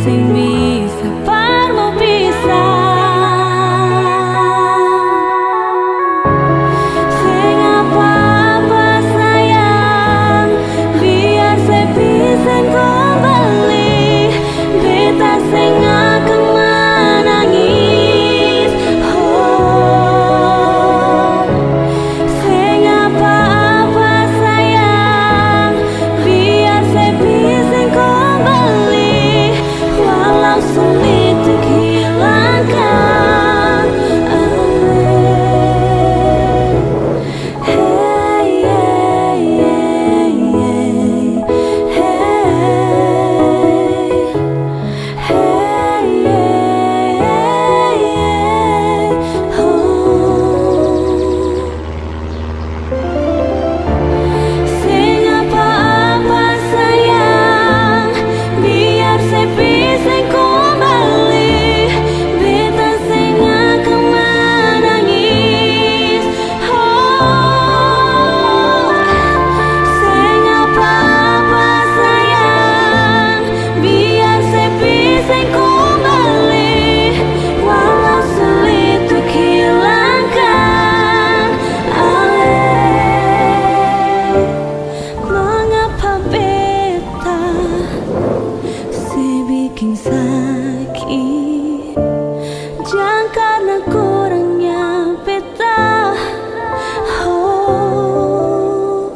sing bisa parmo pisah. Sing apa-apa sayang, biar saya bisa kembali. Beta sing akan menangis. Oh, sing apa-apa sayang, biar saya bisa kembali. Walau sulit untuk hilangkan. Hey, hey, hey, hey, hey, hey, sing apa-apa sayang, biar saya bisa kembali. Beta sing akan menangis. Oh, sing apa-apa sayang, biar saya bisa kembali. Walau sulit untuk hilangkan. Mengapa beta bikin sakit? Jangan karena kurangnya beta. Oh,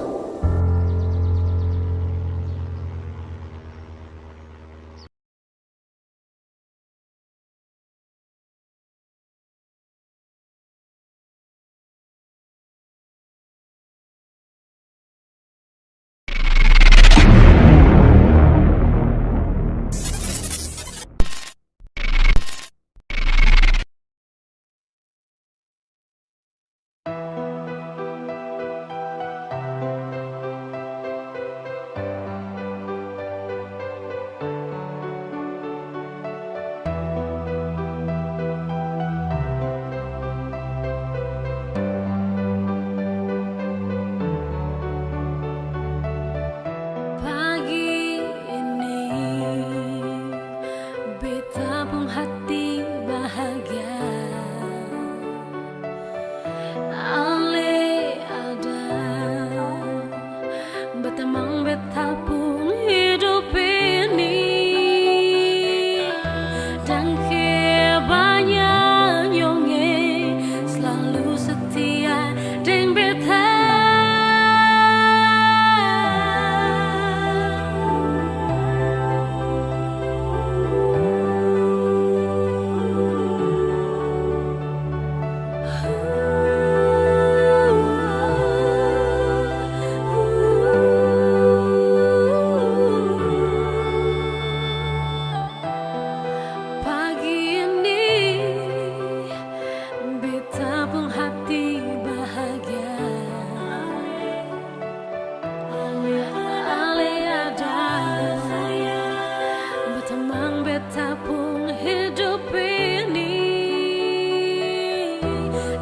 pagi ini beta pun hati bahagia. Ale ada berteman beta pun hidup ini. Dan kebanyak nyonge selalu setia dengan beta. Pagi ini beta pun hati bahagia. Ale ada berteman beta pun hidup ini.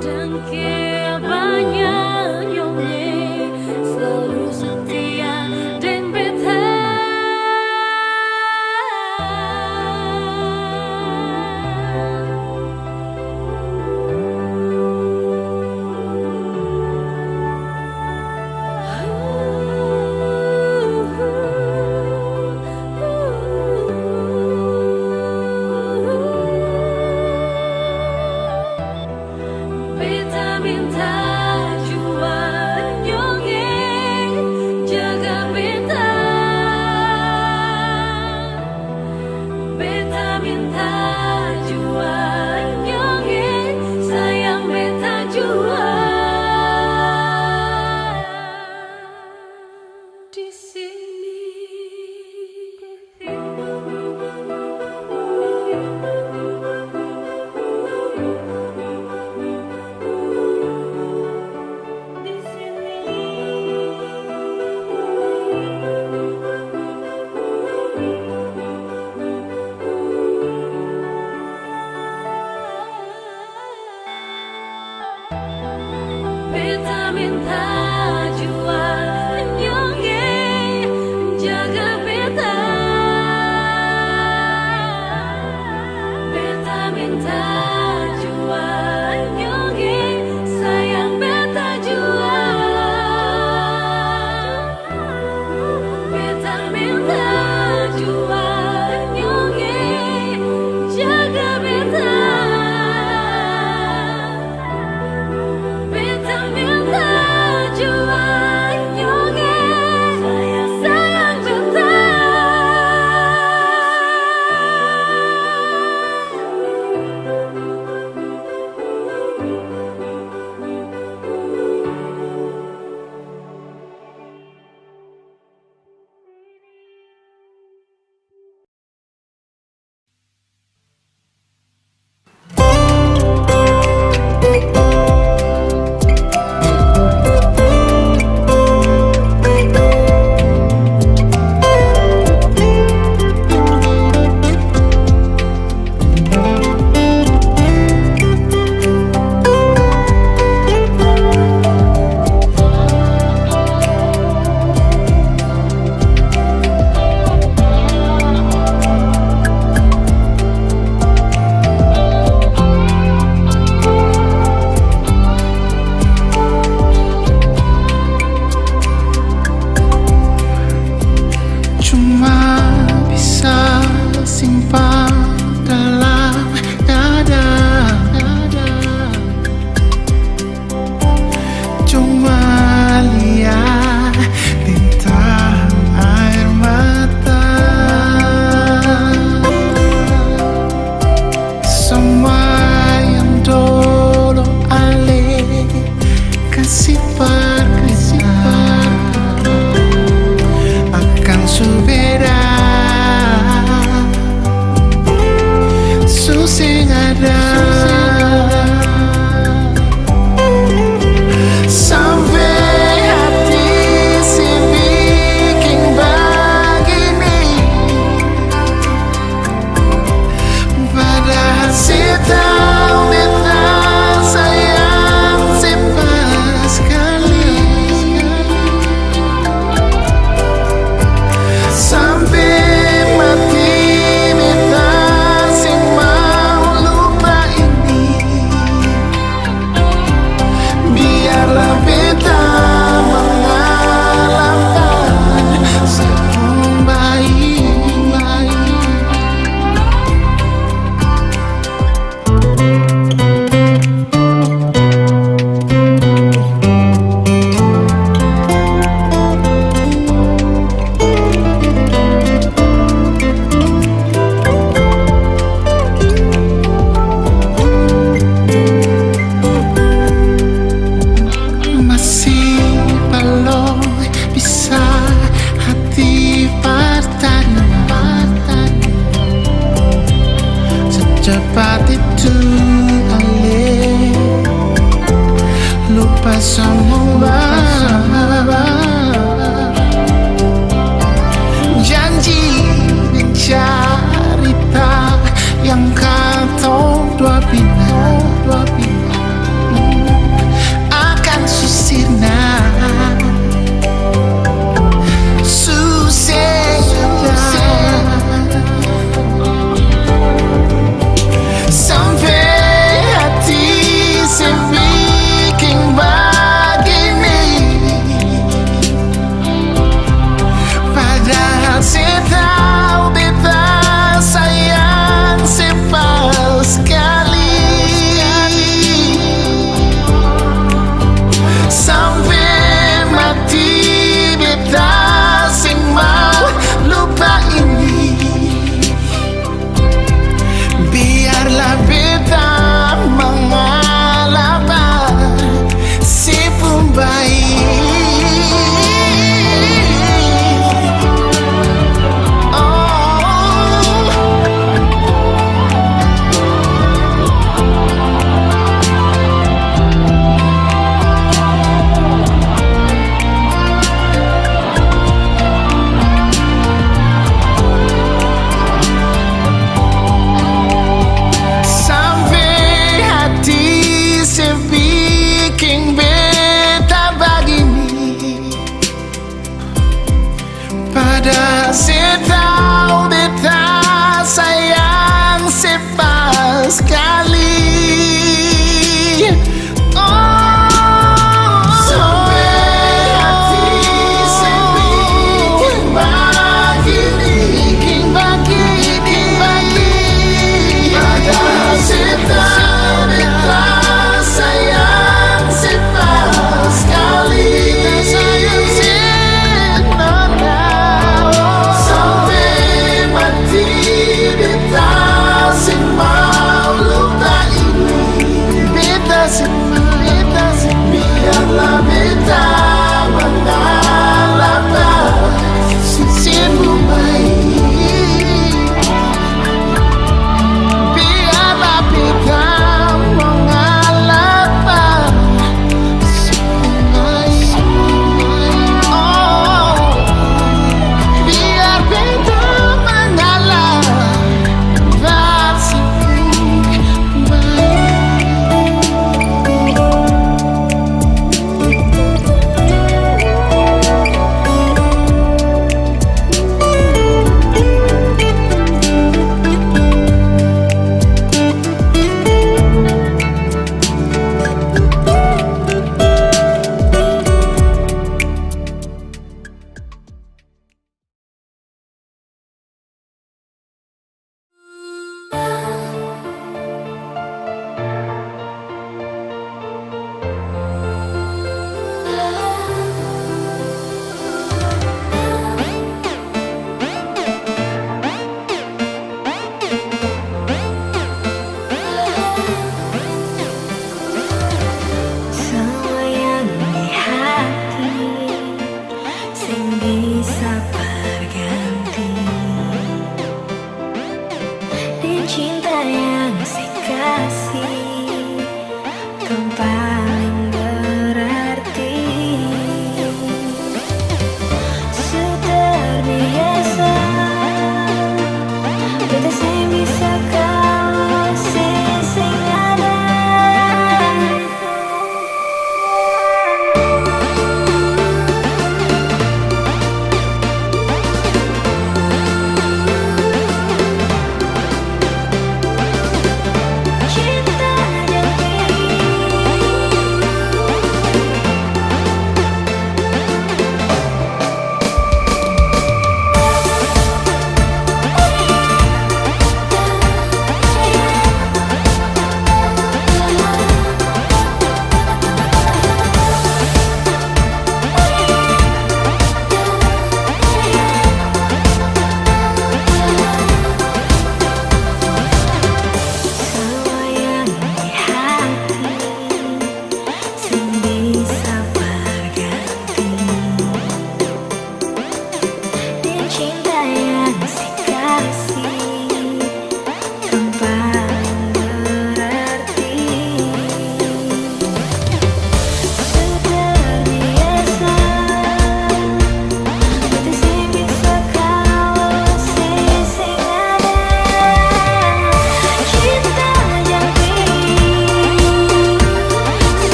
Dan kebanyak nyonge selalu setia dengan beta. Beta minta jua nyonge jaga beta. Beta minta jua nyonge sayang beta jua. Di sini Secepat itu alih lupa semua janji dan cerita yang kau dua bina akan susirna sampai hati sebikin begini, padahal saya tahu beta sayang sepal sekali. Sampai mati beta sing mau lupa ini, biarlah beta mengalah si pembaik. Padahal saya tahu beta sayang sepal sekali. Sampai hati saya bikin begini, padahal saya tahu beta sayang sepal sekali. Biarlah beta mengalah si pembaik, biarlah beta mengalah si pembaik. Oh, biar beta mengalah si pembaik. Cinta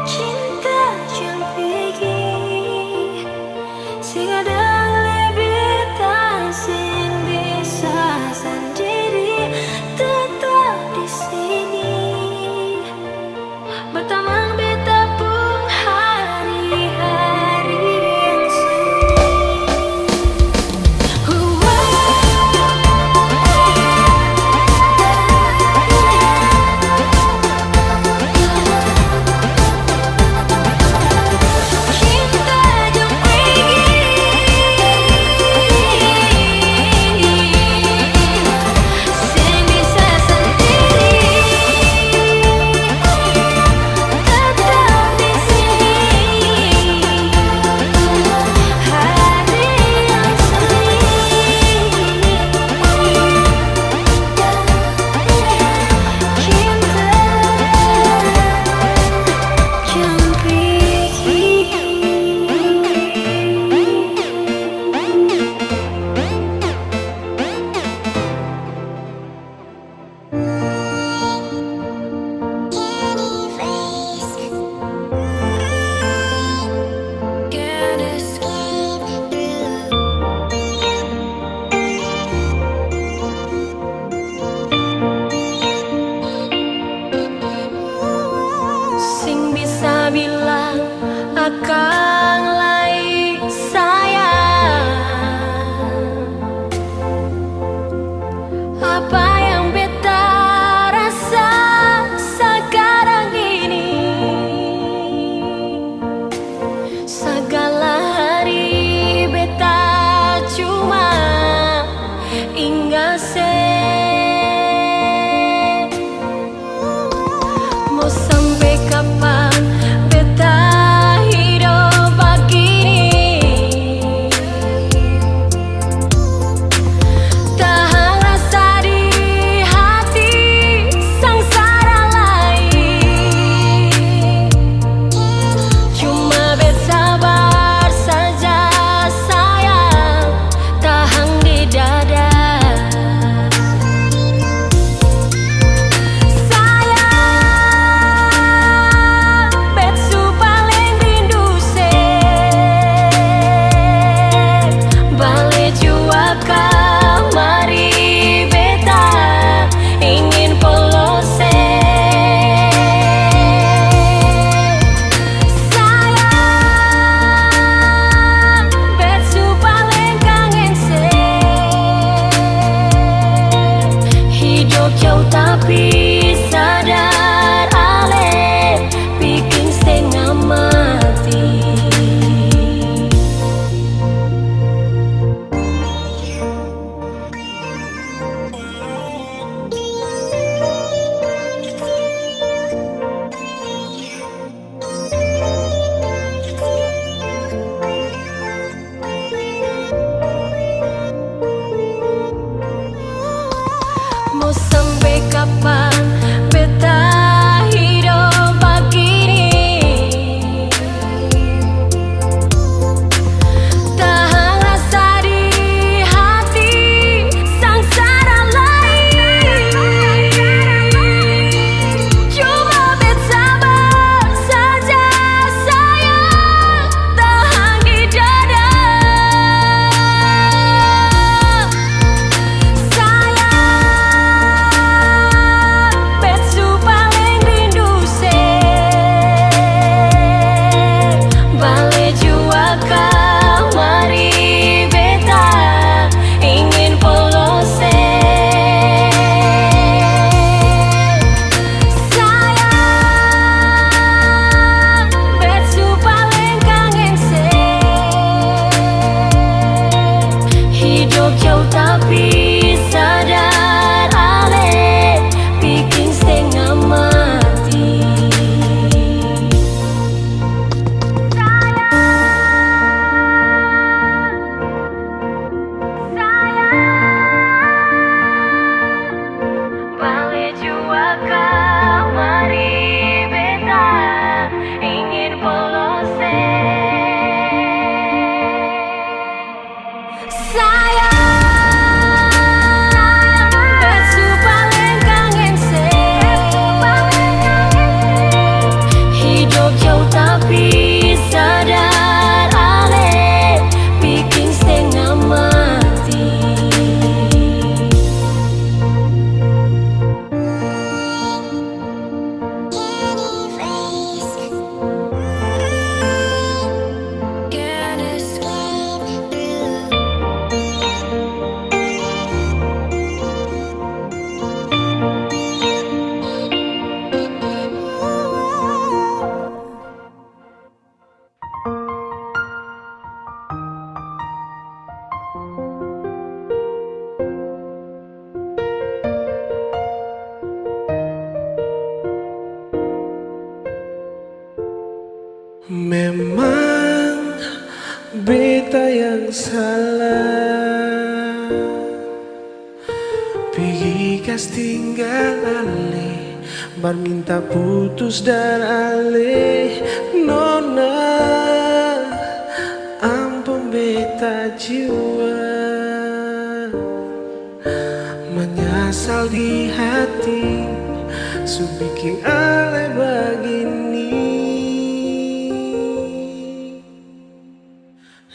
cinta yang pergi sekadang lebih tak sing bisa sendiri tetap di sini bertamang beta pun hari-hari yang cinta yang pergi sing bisa sendiri tetap di sini hari yang can't escape sing bisa bilang akan lain sayang apa yang beta rasa sekarang ini segala hari beta cuma ingat mau sampai kapan beta hidup Memang beta yang salah, pergi kas tinggal ale, bar minta putus dan ale. Nona, ampun beta jiwa, menyesal di hati, su bikin ale begini.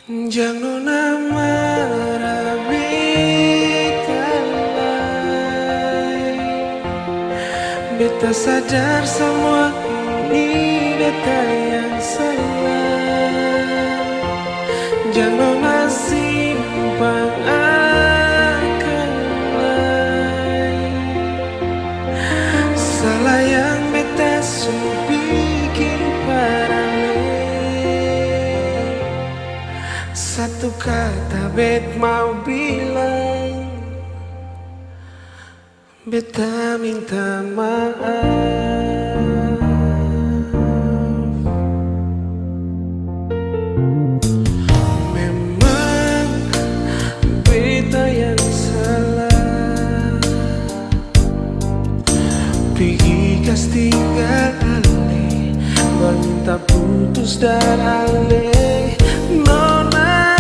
Jangan nona marah beta lagi. Beta sadar semua ini beta yang salah. Jangan nona simpang akan lagi. Salah yang beta su bikin parale. Satu kata bet mau bilang, beta minta maaf. Memang beta yang salah, pergi kas tinggal ale, minta putus dan ale. Nona,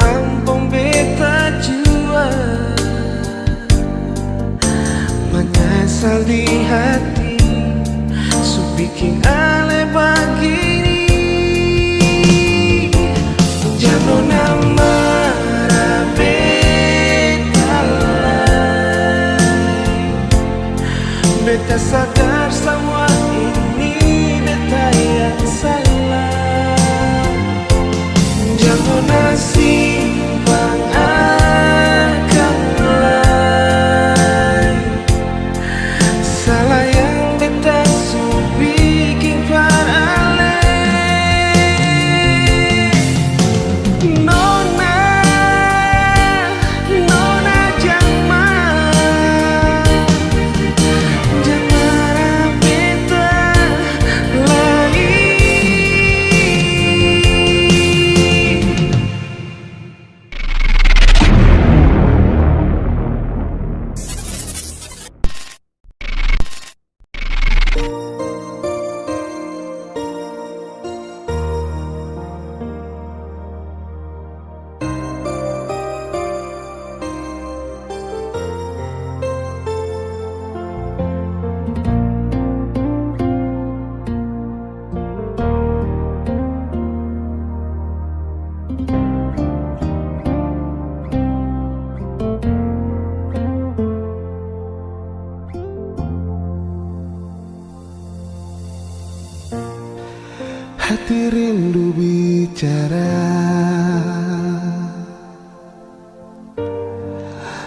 ampun beta jua, menyesal di hati, su bikin ale begini. Jangan nona marah beta lagi. Beta sadar semua ini beta yang salah. Jangan simpang akan lagi. Salah yang beta su bikin parale. Nona, nona jangan marah beta lagi. Hati rindu bicara,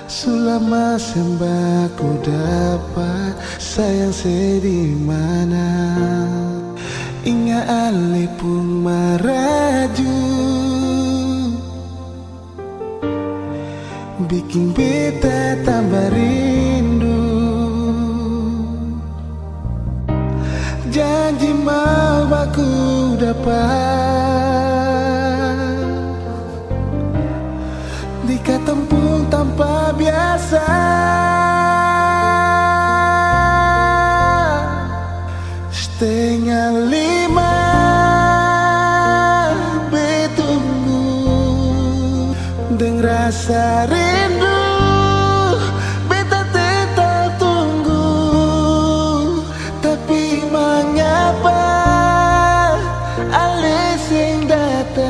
selama sembahku dapat sayang sedih mana. Ingat ale pun maraju, bikin beta tambah rindu. Janji mau aku dapat di katempung tanpa biasa. Setengah 5 betunggu dengan rasa rindu. Beta tetap tunggu, tapi mengapa ale sing datang,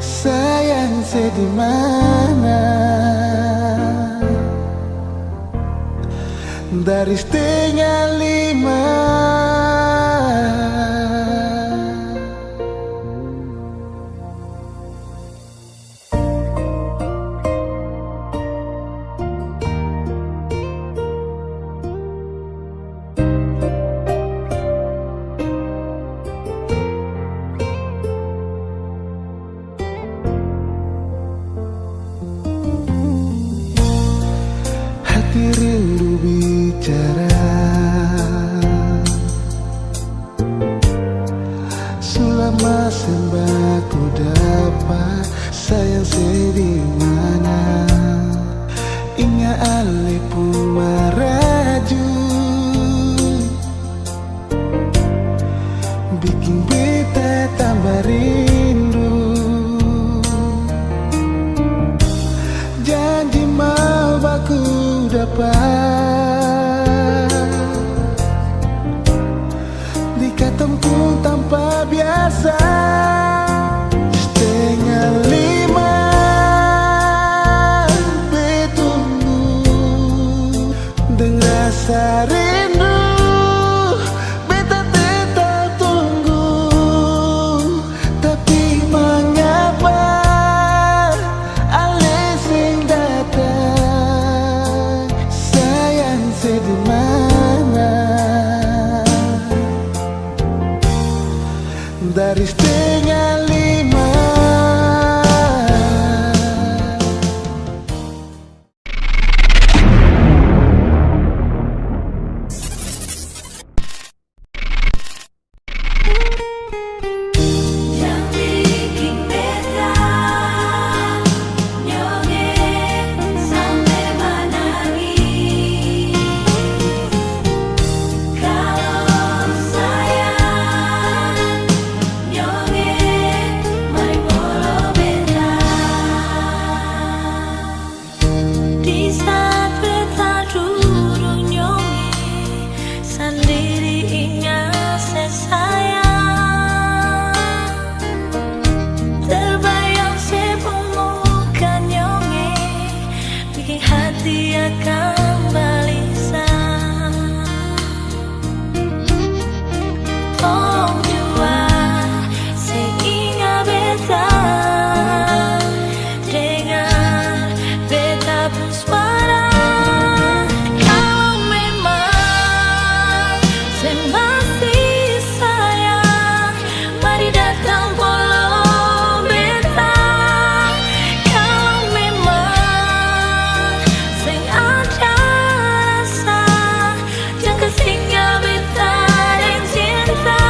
sayang sedih mana. Dari setengah 5. Hati rindu bicara, bikin beta tambah rindu. Janji mau baku dapat di kampung tanpa biasa. Setengah 5 betunggu dengan rasa rindu. Beta tetap tunggu, tapi mengapa ale sing datang? Sayang sedih mana? Dari setengah 5. Yang bikin beta nyongeng sampai menangis. Kalau sayang nyongeng mari bolo beta. Di saat beta dulu nyongeng sendiri ingat sesayang. Terbayang sepemuka nyongeng bikin hati akan balisang. Oh jua seingat beta dengar beta pun suara. Kalau memang saya masih sayang, mari datang follow beta. Kalau memang saya ada rasa, jangan tinggal beta dan cinta.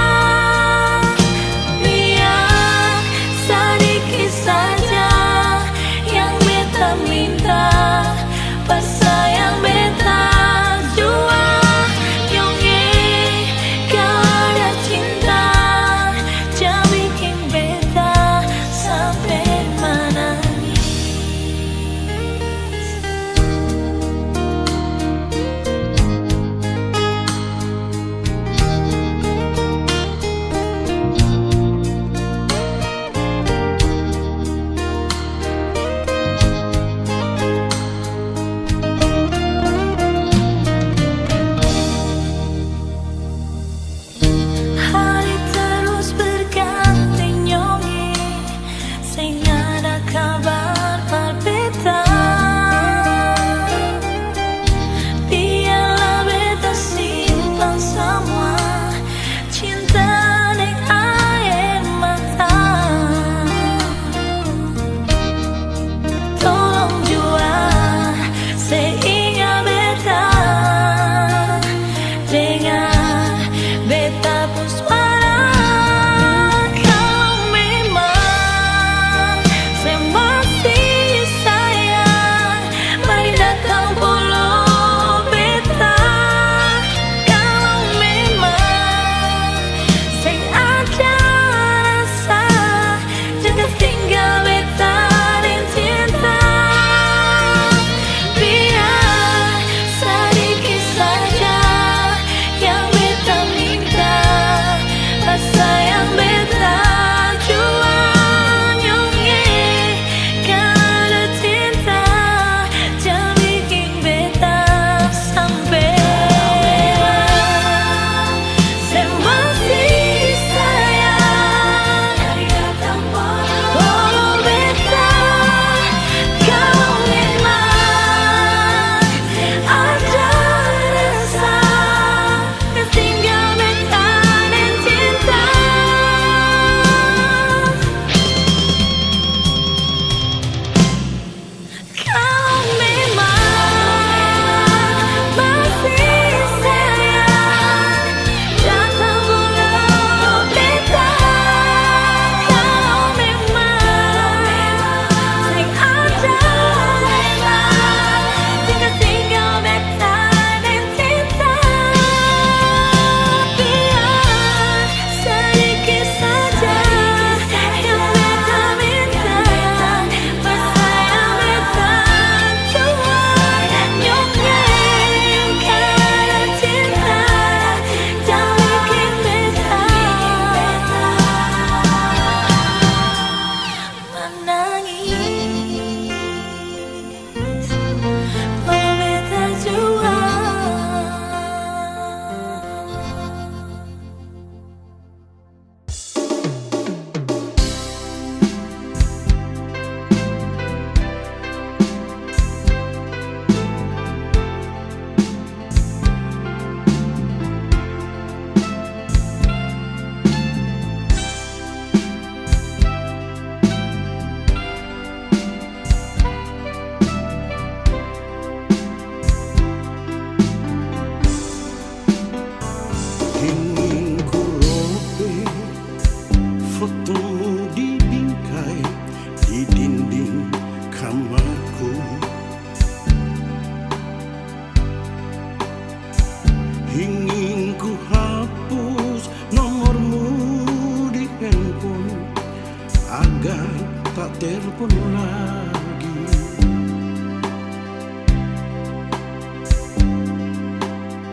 agar tak telepon lagi.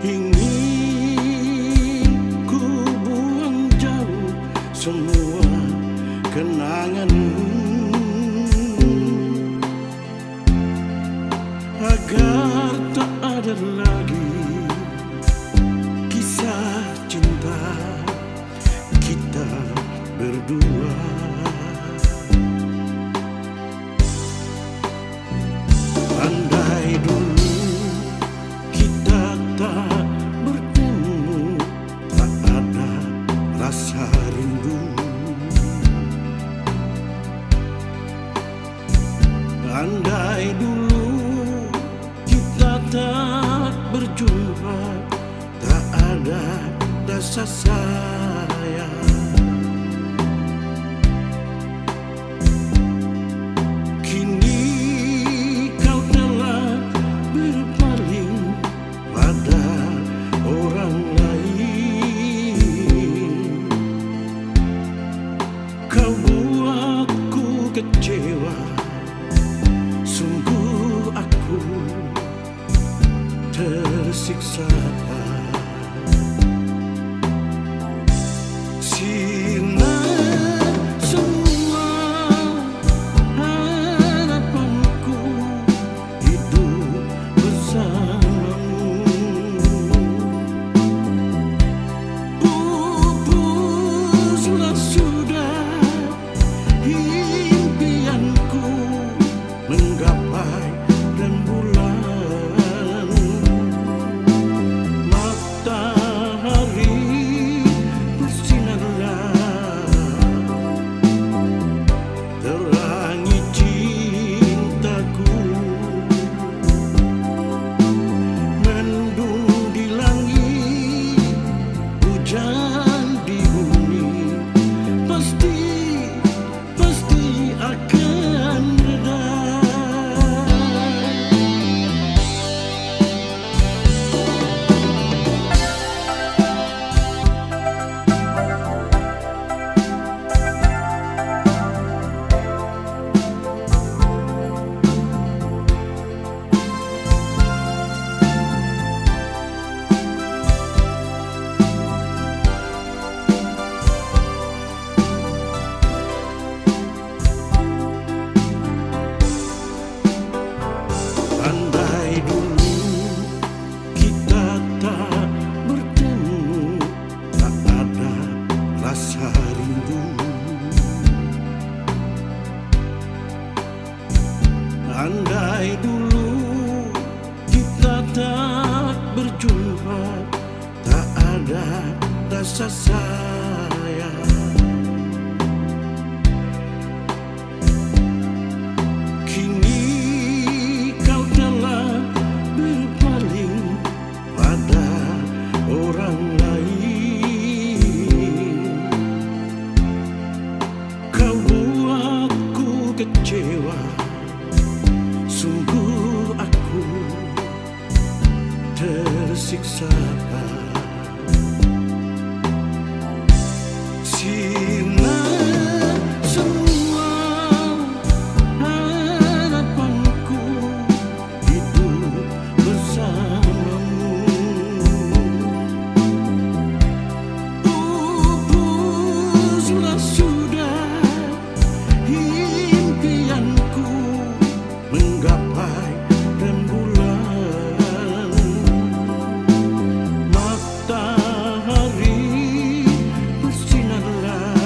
Ingin ku buang jauh semua kenanganmu, agar tak ada lagi kisah cinta kita berdua. Andai dulu kita tak bertemu, tak ada rasa rindu. Andai dulu kita tak berjumpa, tak ada rasa sayang. Kini kau telah berpaling pada orang lain. Kau buatku kecewa, sungguh aku tersiksa. Sinar semua harapanku hidup bersamamu. Pupuslah sudah impianku menggapai rembulan. Matahari bersinarlah, terangi cintaku. Mendung di langit, hujan di bumi, pasti akan reda. Andai dulu kita tak bertemu, tak ada rasa rindu. Andai dulu kita tak berjumpa, tak ada rasa sayang. Kini kau telah berpaling pada orang lain. Kau buatku kecewa, sungguh aku tersiksa. Sinar semua harapanku hidup bersamamu. Pupuslah sudah impianku menggapai rembulan. Matahari bersinarlah,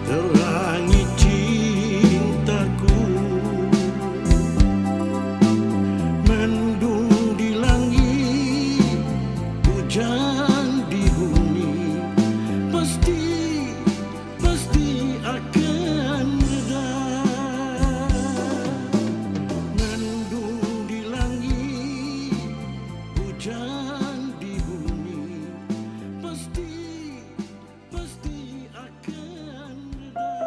terangi cintaku. Mendung di langit, hujan di bumi, pasti akan reda. Mendung di langit, hujan di bumi, pasti akan reda.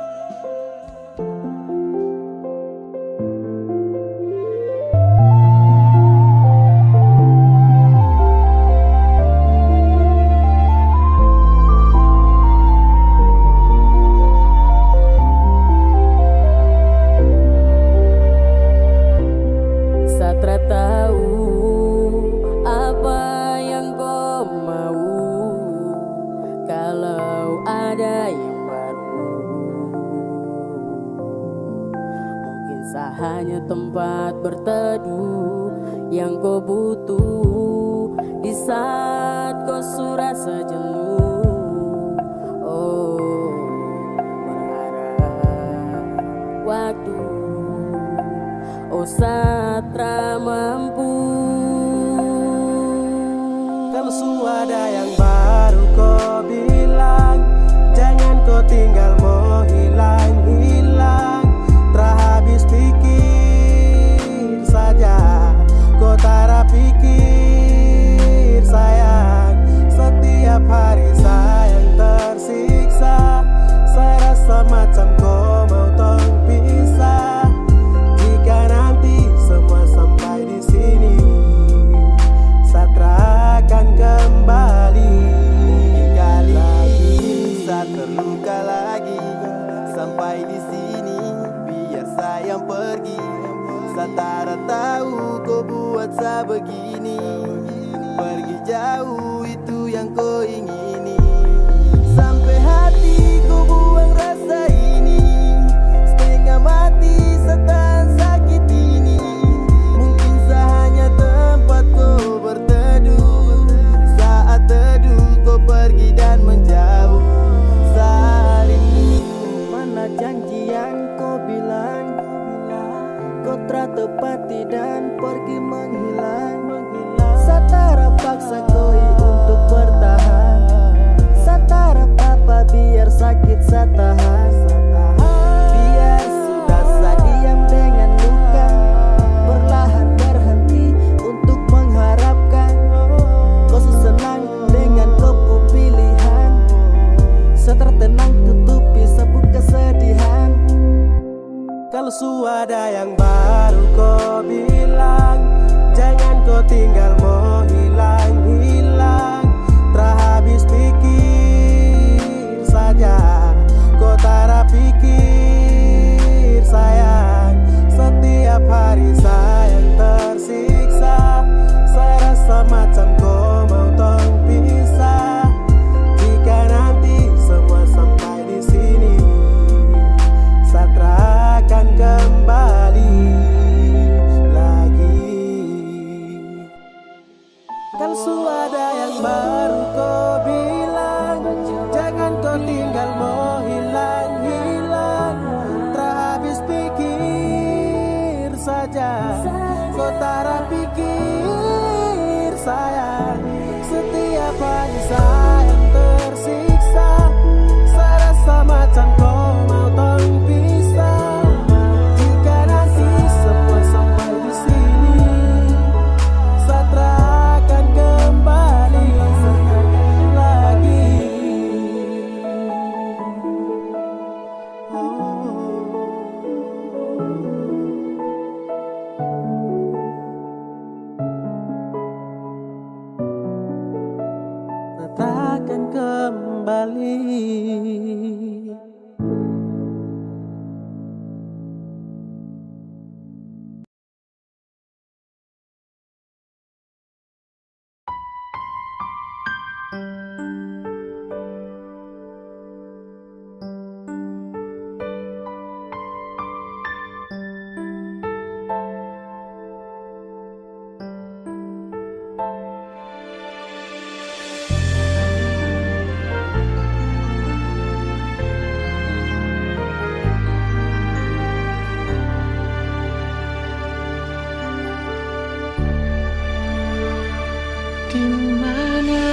ada yang baru. Mungkin hanya tempat berteduh yang kau butuh di saat kau rasa jenuh. Oh, berharap waktu, oh Satra mampu. Kalau ada yang baru kau bilang, jangan kau tinggal mau hilang-hilang. Terhabis pikir saja, kau tara pikir sayang. Setiap hari sayang tersiksa, saya rasa macam kau mau tong pisah. Jika nanti semua sampai di sini, Satra akan kembali. Kali lagi saat terluka lagi, sampai di sini biar sayang pergi. Satra tahu kau buat saya begini, pergi jauh itu yang kau ingini. Sampai hati kau buang rasa ini, setengah mati setan sakit ini. Mungkin hanya tempat kau berteduh, saat teduh kau pergi dan menjauh saling. Mana janji yang kau bilang, kau tepati dan pergi menghilang. Satara paksa kau untuk bertahan, Satara papa biar sakit saya tahan. Biar sudah saya diam dengan luka, perlahan berhenti untuk mengharapkan. Kau senang dengan kau pilihan, Satra tenang tutupi sabuk kesedihan. Kalau ada yang baru kau bilang, jangan kau tinggal mau hilang-hilang. Terhabis pikir saja, kau tara pikir sayang. Setiap hari sayang tersiksa, saya rasa macam kau mau tong pisah. Jika nanti semua sampai di sini, Satra akan kembali lagi. Kalau ada yang baru kau bilang, jangan kau tinggal mau hilang-hilang. Terhabis pikir saja, kau tara pikir sayang. Setiap hari sayang tersiksa, saya rasa macam kau mau tong pisah. Jika nanti semua sampai di sini, Satra akan kembali lagi. Satra akan kembali. Di mana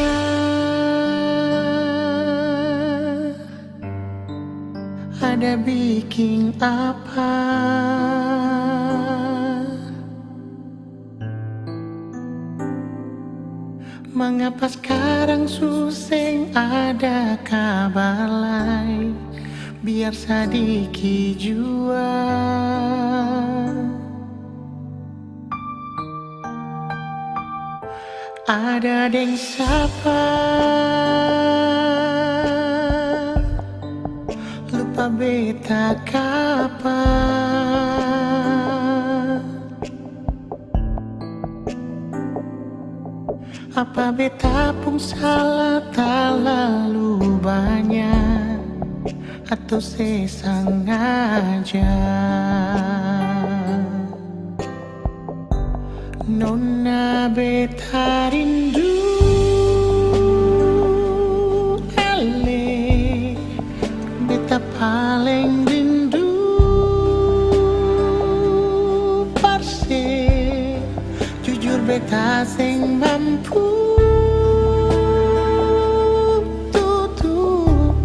ada bikin apa? Mengapa sekarang suseng ada kabar lain? Biar sedikit jua. Ada deng siapa lupa beta kapan. Apa beta pun salah terlalu banyak? atau sesengaja. Nona beta rindu ale, beta paling rindu parse, jujur beta sing mampu tutup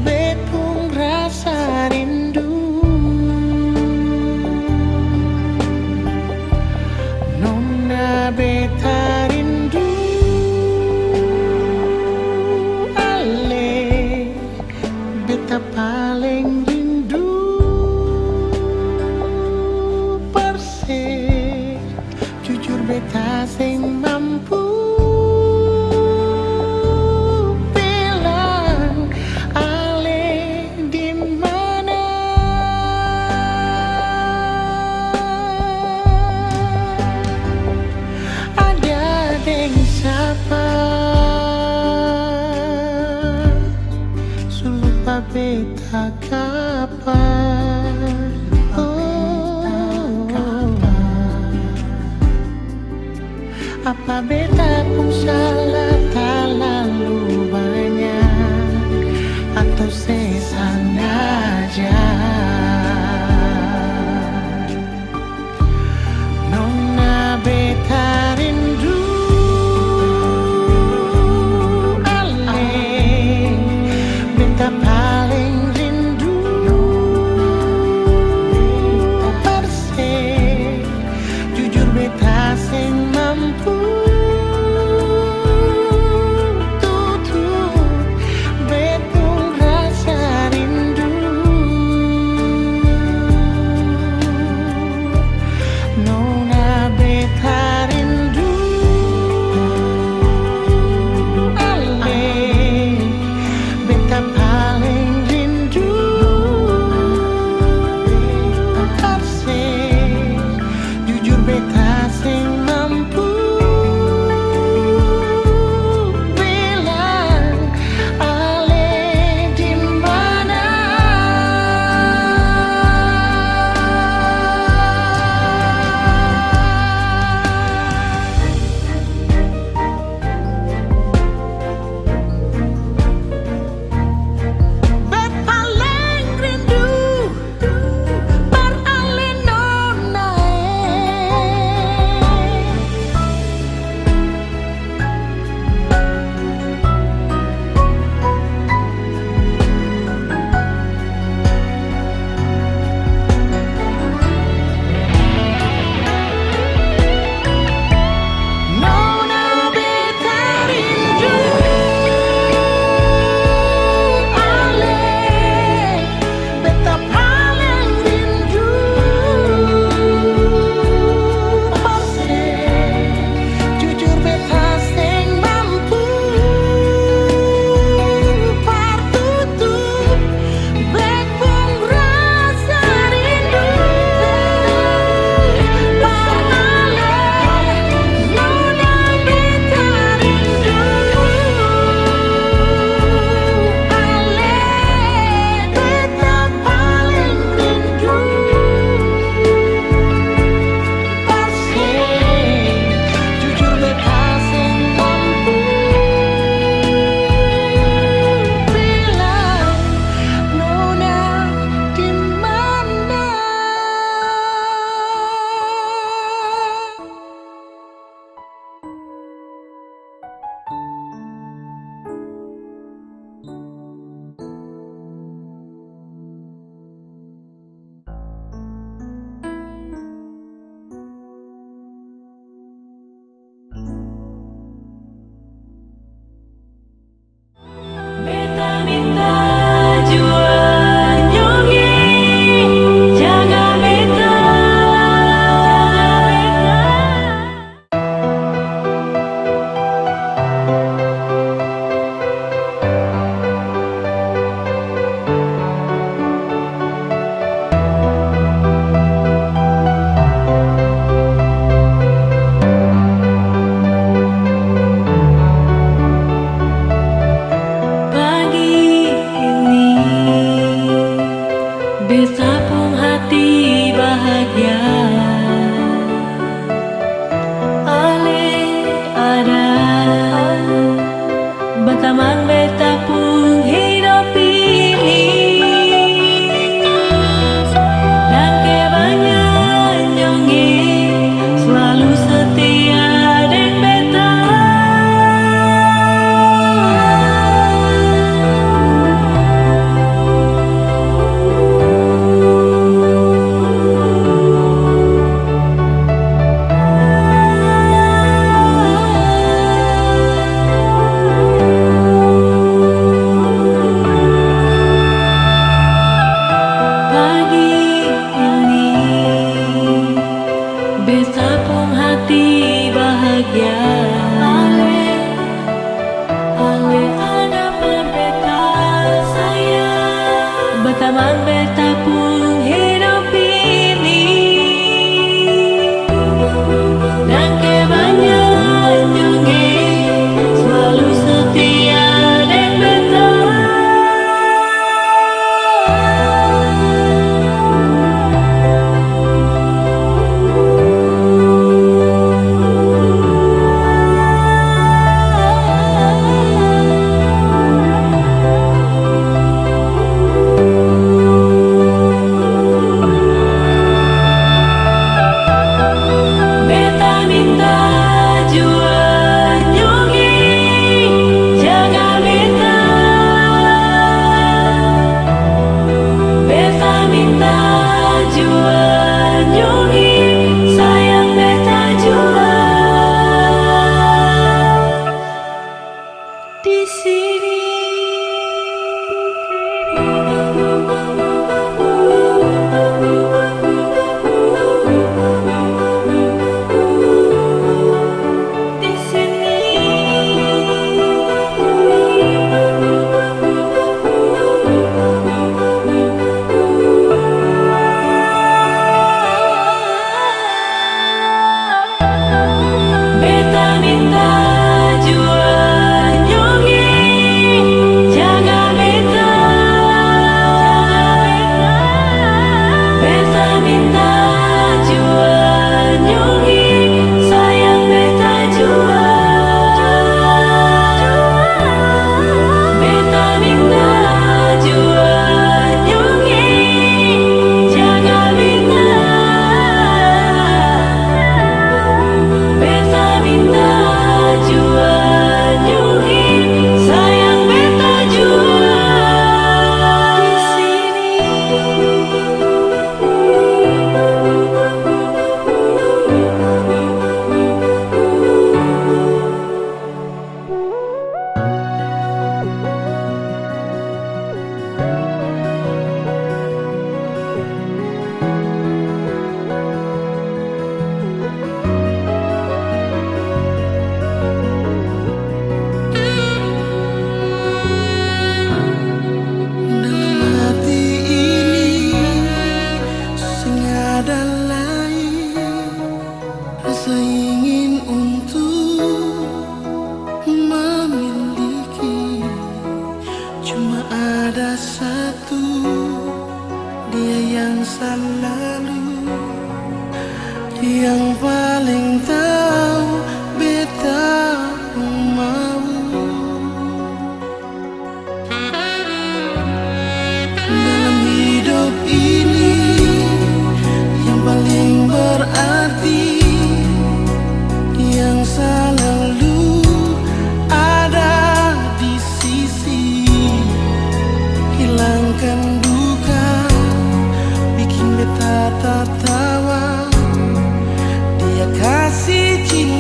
bepung rasa rindu. Nona beta rindu ale, beta paling rindu perse, jujur beta sing mampu bilang ale di mana. Ada deng sapa sulupa beta kapan. Apa beta pun salah terlalu banyak atau sesengaja. Nona beta rindu ale, beta paling rindu perse, jujur beta sing mampu Berteman beta pun hidup ini dan kebanyakan selalu setia dengan beta. Pagi ini beta pun hati bahagia. Ale ada beta sayang. Berteman beta pun hidup ini dan kebanyakan selalu setia dengan beta. Beta minta jua nyungi jaga beta. Beta minta jua nyungi sayang beta jua di sini. Di sini. Beta minta jua nyungi jaga beta. Beta minta jua nyungi sayang beta jua. Beta minta jua nyungi jaga beta. Beta minta jua nyungi sayang beta jua di sini. Dalam hati ini sengaja lain rasa ingin untuk memiliki. Cuma ada satu, dia yang selalu, yang paling tahu beta mau. Dalam hidup ini yang paling berarti, yang selalu ada di sisi, hilangkan duka, bikin beta tertawa. Dia kasih cinta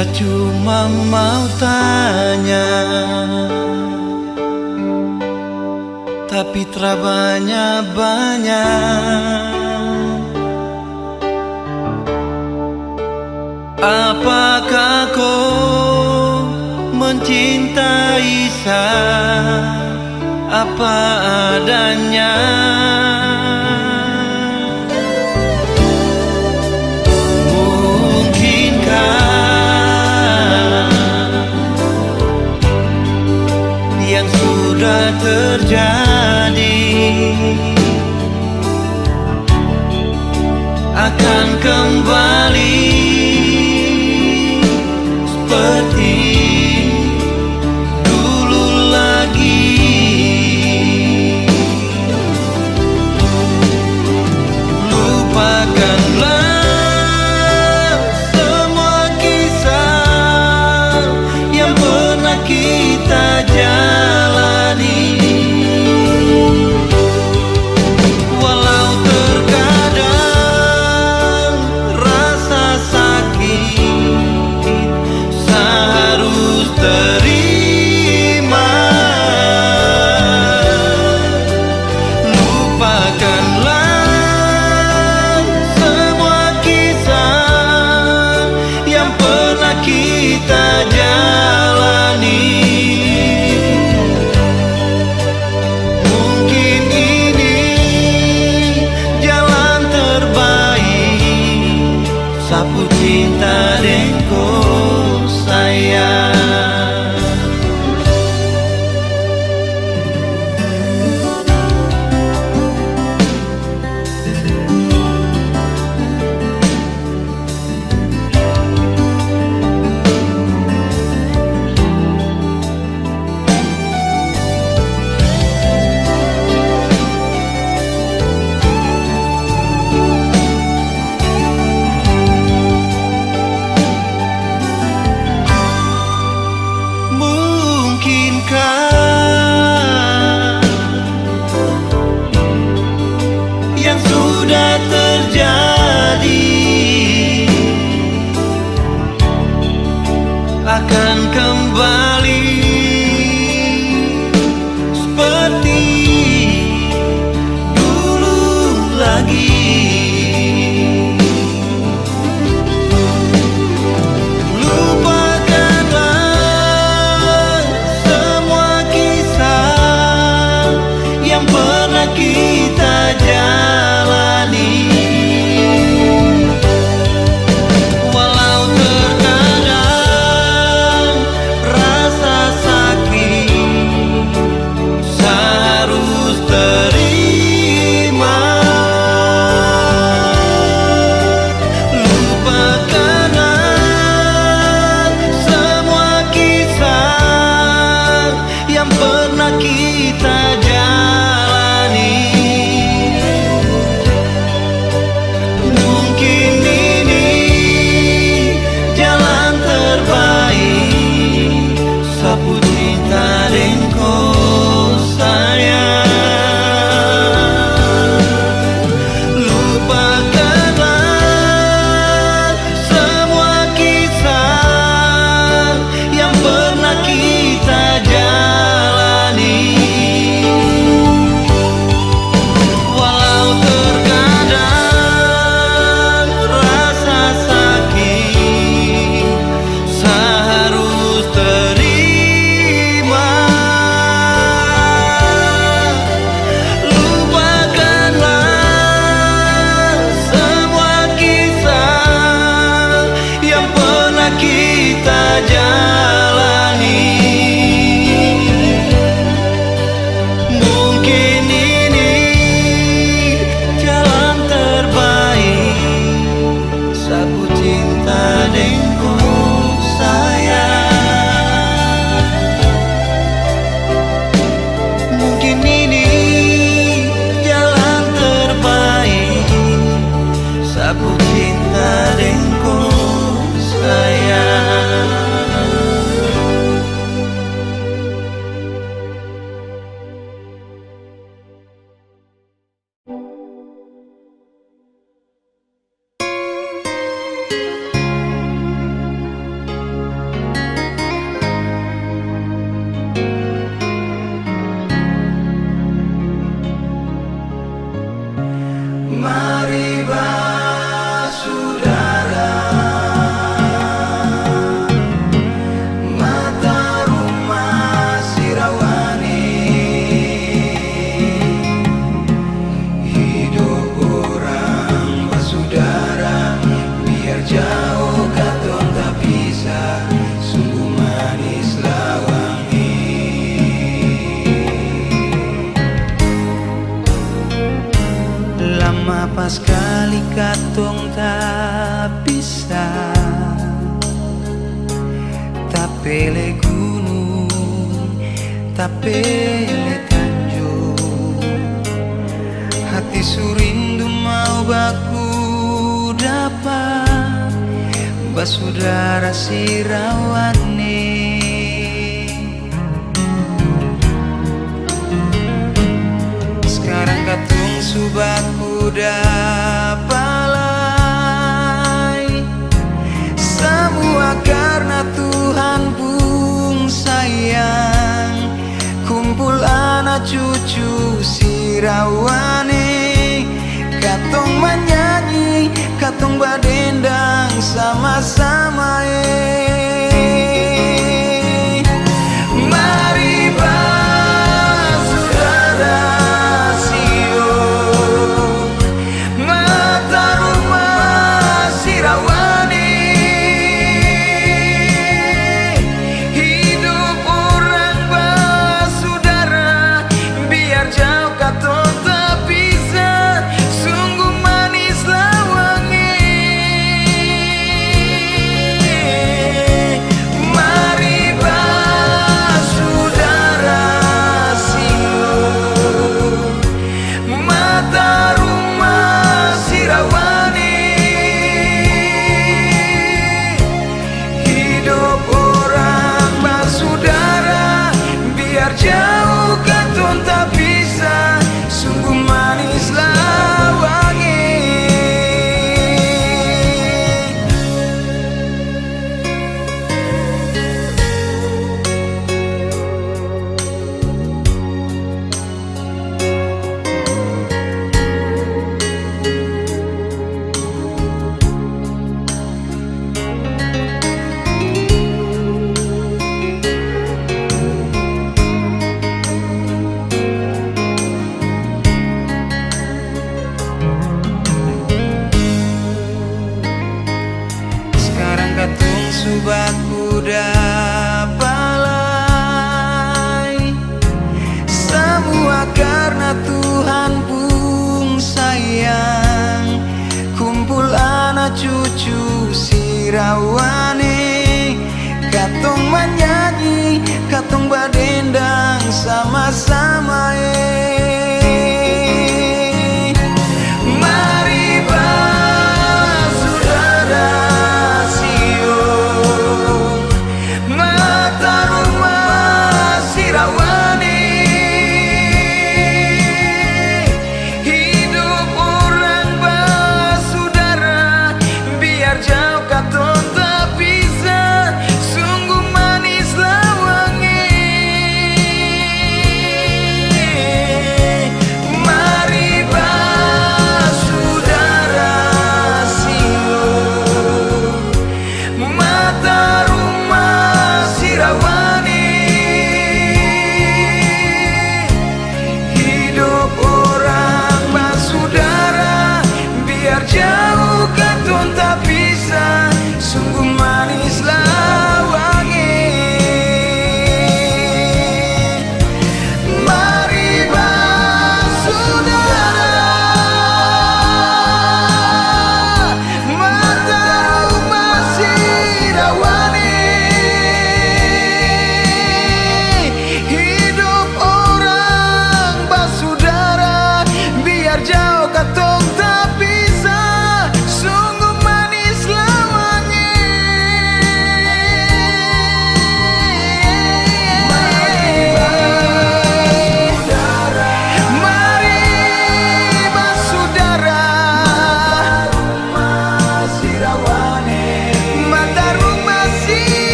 Beta cuma mau tanya, tapi banyak-banyak. Apakah kau mencintai saya apa adanya? Yang sudah terjadi akan kembali seperti dulu lagi. Lupakanlah semua kisah yang pernah kita jalani. Walau terkadang rasa sakit seharus terima. Lupakanlah semua kisah yang pernah kita jalani. Mungkin ini jalan terbaik, sapu cinta dengo sayang. Mungkinkah yang sudah terjadi akan kembali seperti dulu lagi. Lupakanlah semua kisah yang pernah kita jalani. Walau terkadang Mapa sekali katong tak bisa, tak pele gunung, tak pele tanjung. Hati surindu mau baku dapat basudara sirawane. Sekarang katung subaku dapalai, semua karena Tuhan pun sayang. Kumpul anak cucu sirawane, katong menyanyi, katong badendang sama-sama. Mari saudara sio, mata rumah sirawane, hidup orang basudara, biar jauh katong tak bisa, sungguh. Jauh katong tak bisa, sungguh manislah wangi. Subaku dapalai, semua karena Tuhan pun sayang. Kumpul anak cucu sirawane, katong menyanyi, katong badendang sama-sama.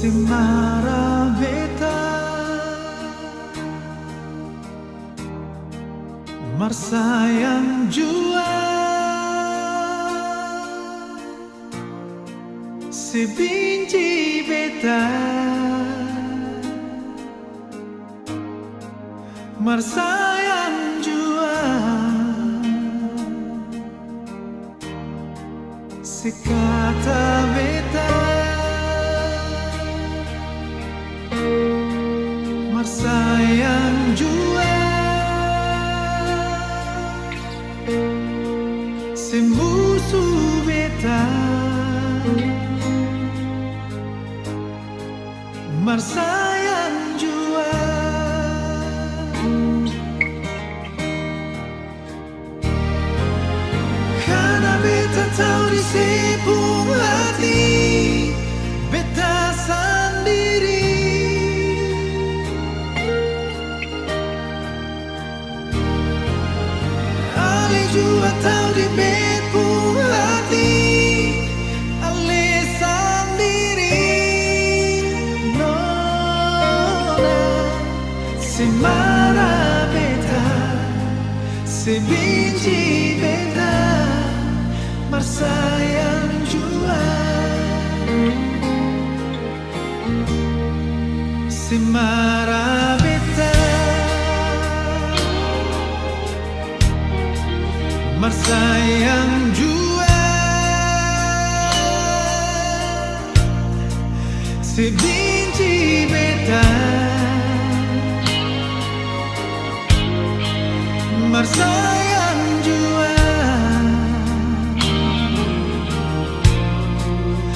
Semara beta Marsayang jua Sebinci beta Marsayang jua Sekata beta Marsayang jua Semusuh beta Marsayang jua Karena beta tahu di sepung hati beta sendiri Ale jua tahu di sepung hati ale sendiri Nona semara beta sebenci beta Marsayang jua Semara beta Marsayang jua Sebenci beta Marsayang jua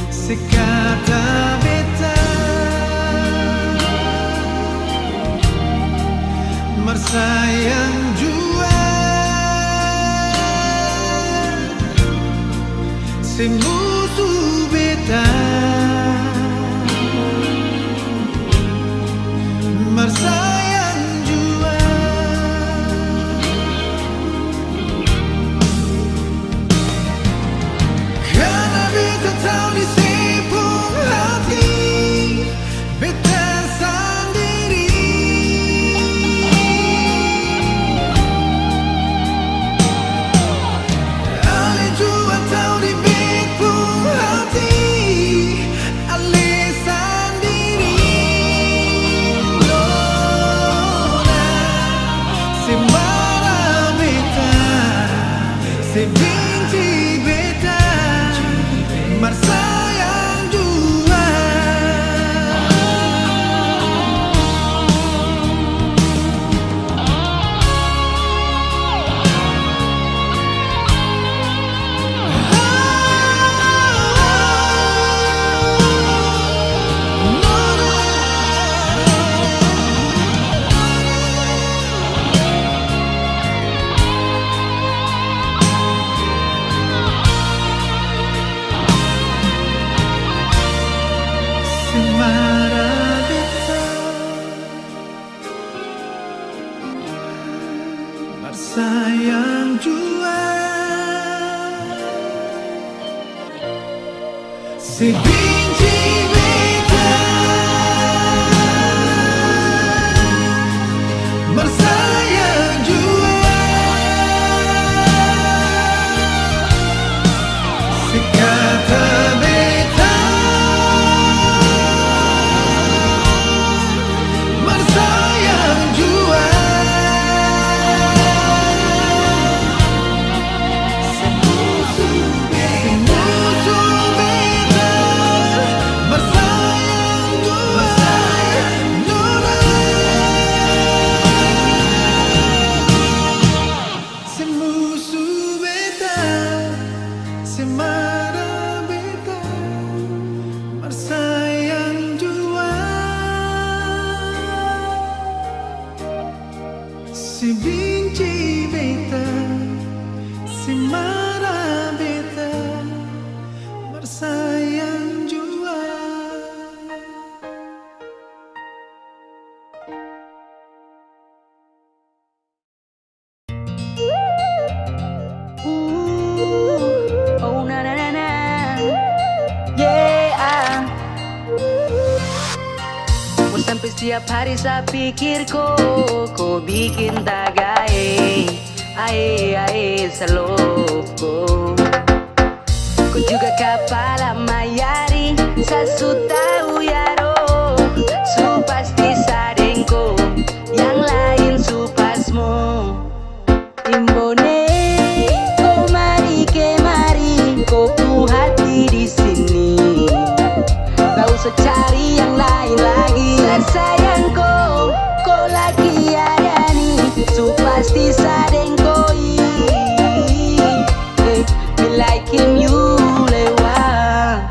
Sekata beta Marsayang jua Semusuh beta Marsayang jua Karena beta tahu di sepung hati beta sendiri Ale jua tahu di sepung hati ale sendiri Nona semara beta sebenci beta Marsayang jua Semara beta Marsayang jua Sebenci beta Marsayang jua Sekata beta Marsayang jua Semusuh beta Sampai setiap hari saya pikir kau bikin tagae, ae saloko. Kau juga kepala mayari, sasu tahu yaro, su pasti sadengko, yang lain su pasmo. Imbone, kau mari kemari, kau ku hati di sini. Tak usah cari yang lain lagi. Sayang kau lagi ada nih, su pasti sadengkoi. Me like him you lewat.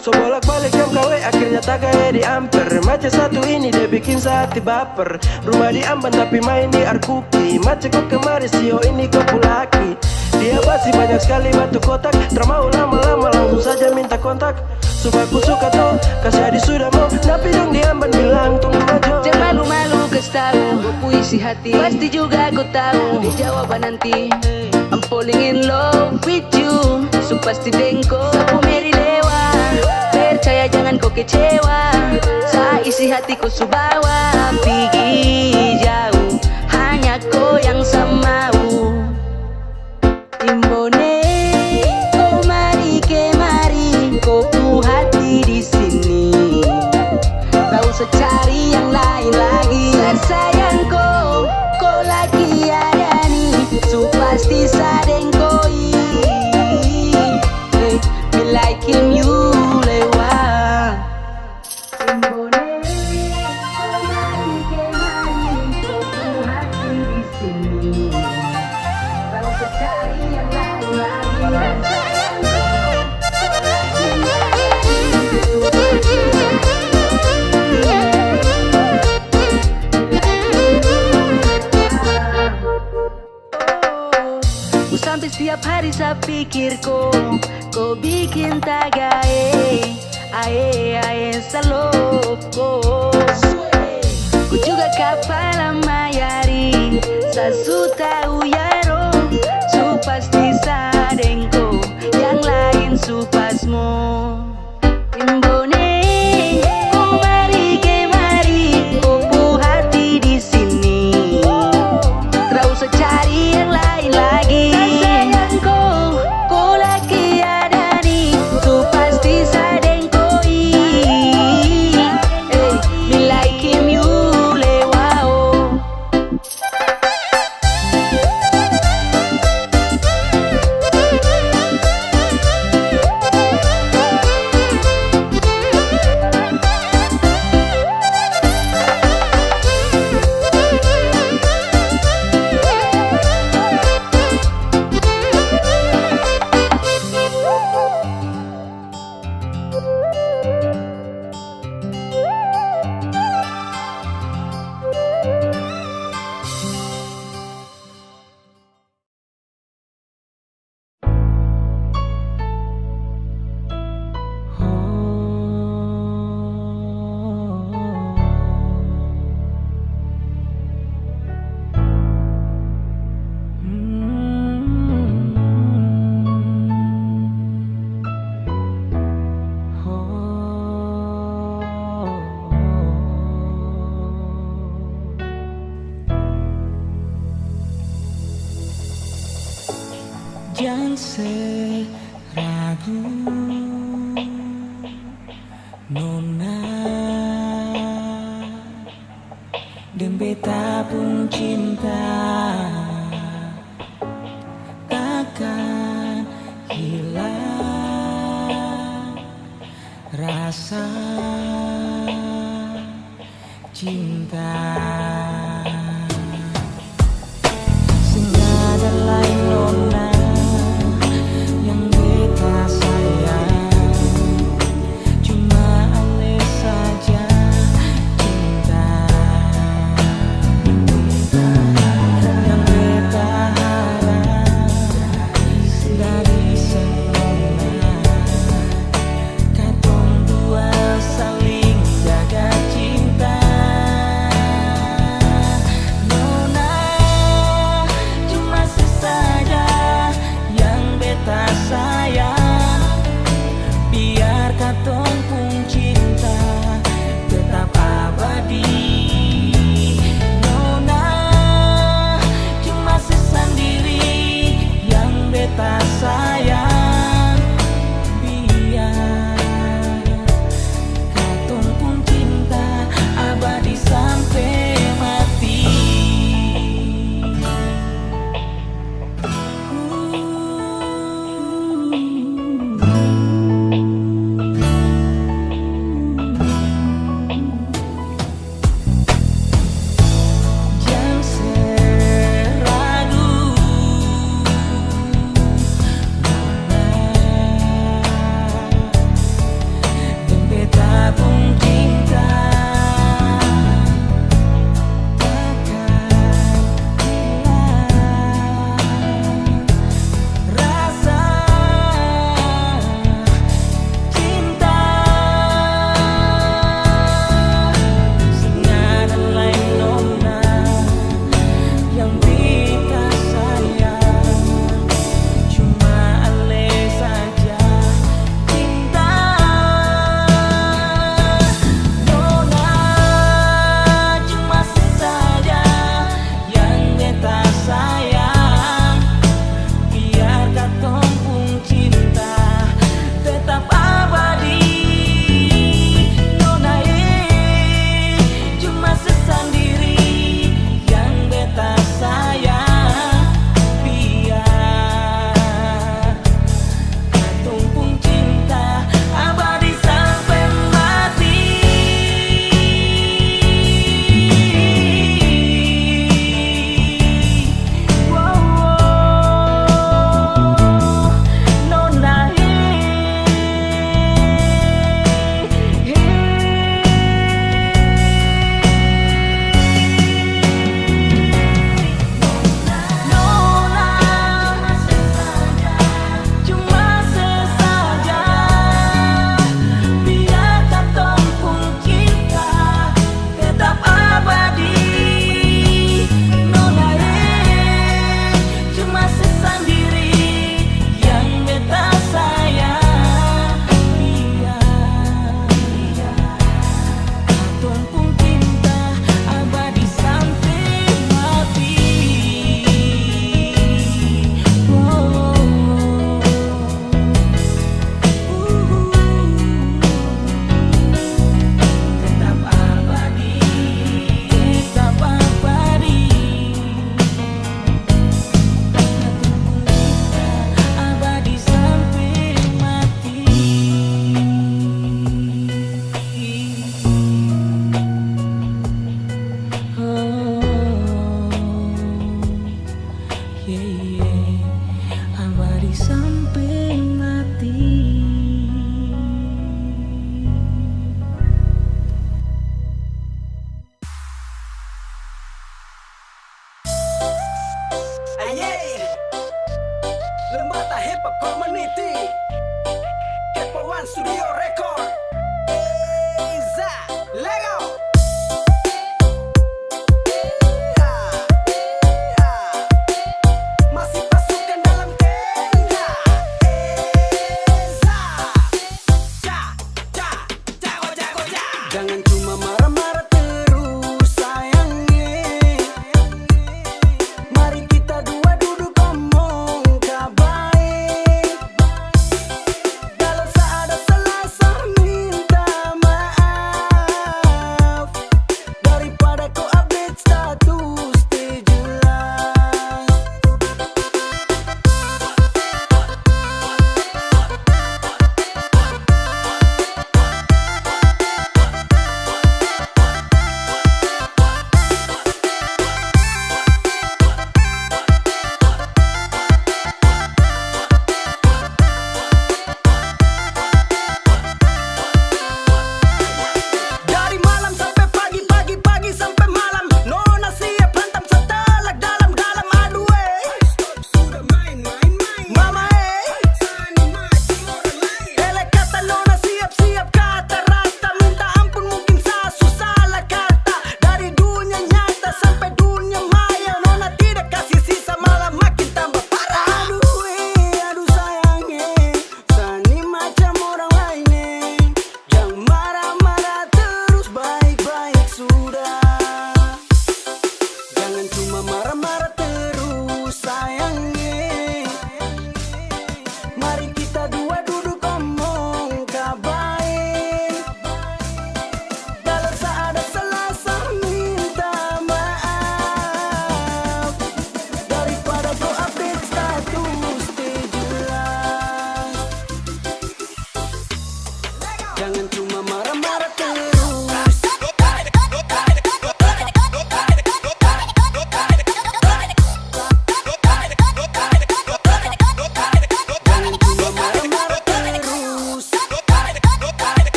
So bolak-balik yang kawe akhirnya tak kayak di amper. Macam satu ini dia bikin hati baper. Rumah di Amban tapi main di Arkuki. Macam kok kemari sio ini kau pulaki. Dia masih banyak sekali batu kotak. Termau lama-lama langsung saja minta kontak. Supaya aku suka toh, kasih adik sudah mau. Tapi dong di Amban bilang tunggu aja. Jangan malu-malu kasih tahu puisi hati. Pasti juga aku tahu di jawaban nanti. I'm falling in love with you. So pasti dengko sapu meri lewa. Percaya jangan kau kecewa. Saya isi hatiku subawa. Pergi jauh, hanya kau yang sama. Imbone, kau mari kemari, kau ku hati di sini. Tak usah cari yang lain lagi. Sayang kau lagi ada nih, su pasti sadengkoi. Me like him you lewat. Imbone, kau mari kemari, kau ku hati di sini. Tak usah cari yang lain lagi. Sayang kau lagi ada nih, su pasti sampai setiap hari saya pikir kau bikin tagae, ae saloko. Ku juga kepala mayari, sasu tahu yaro, su pasti sadengko, yang lain su pasmo. Imbone, kau mari kemari, kau pu hati di sini. Tak usah cari yang lain lagi. Sayang kau lagi ada nih, su pasti sadengkoi. Me like him you lewat. Jangan seragu Nona Dan beta pun cinta Takkan hilang Rasa cinta Sehingga ada lain nona yang beta sayang, cuma aneh saja cinta yang beta harap dari Abadi sampai mati. Lembata hip hop